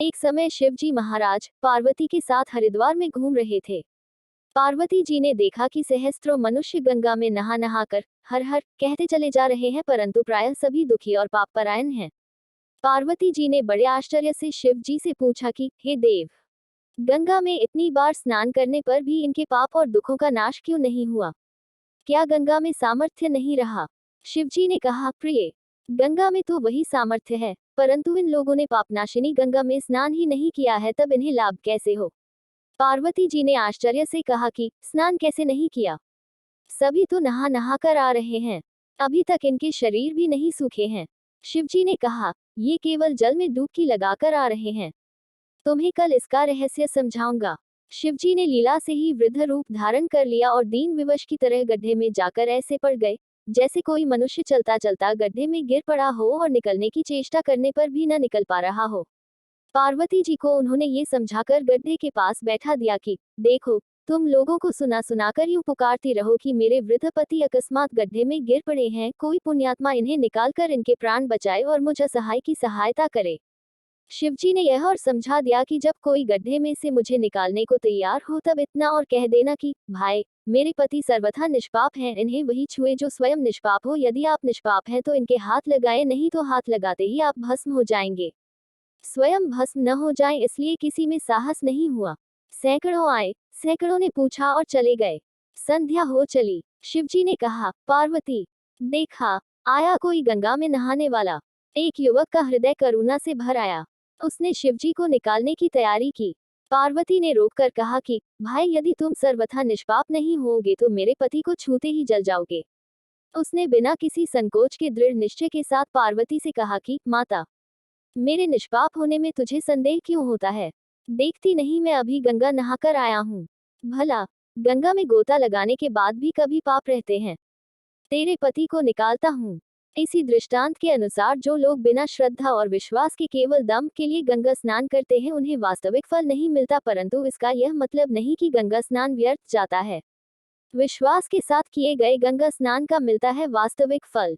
एक समय शिव जी महाराज पार्वती के साथ हरिद्वार में घूम रहे थे। पार्वती जी ने देखा कि सहस्त्रों मनुष्य गंगा में नहा नहा कर हर हर कहते चले जा रहे हैं, परंतु प्रायः सभी दुखी और पापपरायण हैं। पार्वती जी ने बड़े आश्चर्य से शिव जी से पूछा कि हे देव, गंगा में इतनी बार स्नान करने पर भी इनके पाप और दुखों का नाश क्यों नहीं हुआ? क्या गंगा में सामर्थ्य नहीं रहा? शिव जी ने कहा, प्रिय, गंगा में तो वही सामर्थ्य है, परंतु इन लोगों ने पापनाशिनी गंगा में स्नान ही नहीं किया है, तब इन्हें लाभ कैसे हो? पार्वती जी ने आश्चर्य से कहा कि स्नान कैसे नहीं किया? सभी तो नहा नहा कर आ रहे हैं, अभी तक इनके शरीर भी नहीं सूखे हैं। शिव जी ने कहा, ये केवल जल में डुबकी लगाकर आ रहे हैं, तुम्हें कल इसका रहस्य समझाऊंगा। शिवजी ने लीला से ही वृद्ध रूप धारण कर लिया और दीन विवश की तरह गड्ढे में जाकर ऐसे पड़ गए जैसे कोई मनुष्य चलता चलता गड्ढे में गिर पड़ा हो और निकलने की चेष्टा करने पर भी न निकल पा रहा हो। पार्वती जी को उन्होंने ये समझाकर गड्ढे के पास बैठा दिया कि देखो, तुम लोगों को सुना सुनाकर यूं पुकारती रहो कि मेरे वृद्ध पति अकस्मात गड्ढे में गिर पड़े हैं, कोई पुण्यात्मा इन्हें निकाल कर इनके प्राण बचाए और मुझ असहाय की सहायता करे। शिवजी ने यह और समझा दिया कि जब कोई गड्ढे में से मुझे निकालने को तैयार हो तब इतना और कह देना कि भाई, मेरे पति सर्वथा निष्पाप हैं, इन्हें वही छुए जो स्वयं निष्पाप हो। यदि आप निष्पाप हैं तो इनके हाथ लगाए, नहीं तो हाथ लगाते ही आप भस्म हो जाएंगे। स्वयं भस्म न हो जाएं इसलिए किसी में साहस नहीं हुआ। सैकड़ों आए, सैकड़ों ने पूछा और चले गए। संध्या हो चली। शिवजी ने कहा, पार्वती, देखा, आया कोई गंगा में नहाने वाला। एक युवक का हृदय करुणा से भर आया। उसने शिवजी को निकालने की तैयारी की। पार्वती ने रोककर कहा कि भाई, यदि तुम सर्वथा निष्पाप नहीं होगे तो मेरे पति को छूते ही जल जाओगे। उसने बिना किसी संकोच के दृढ़ निश्चय के साथ पार्वती से कहा कि माता, मेरे निष्पाप होने में तुझे संदेह क्यों होता है? देखती नहीं, मैं अभी गंगा नहाकर आया हूँ। भला गंगा में गोता लगाने के बाद भी कभी पाप रहते हैं? तेरे पति को निकालता हूँ। इसी दृष्टांत के अनुसार जो लोग बिना श्रद्धा और विश्वास के केवल दम के लिए गंगा स्नान करते हैं उन्हें वास्तविक फल नहीं मिलता, परंतु इसका यह मतलब नहीं कि गंगा स्नान व्यर्थ जाता है। विश्वास के साथ किए गए गंगा स्नान का मिलता है वास्तविक फल।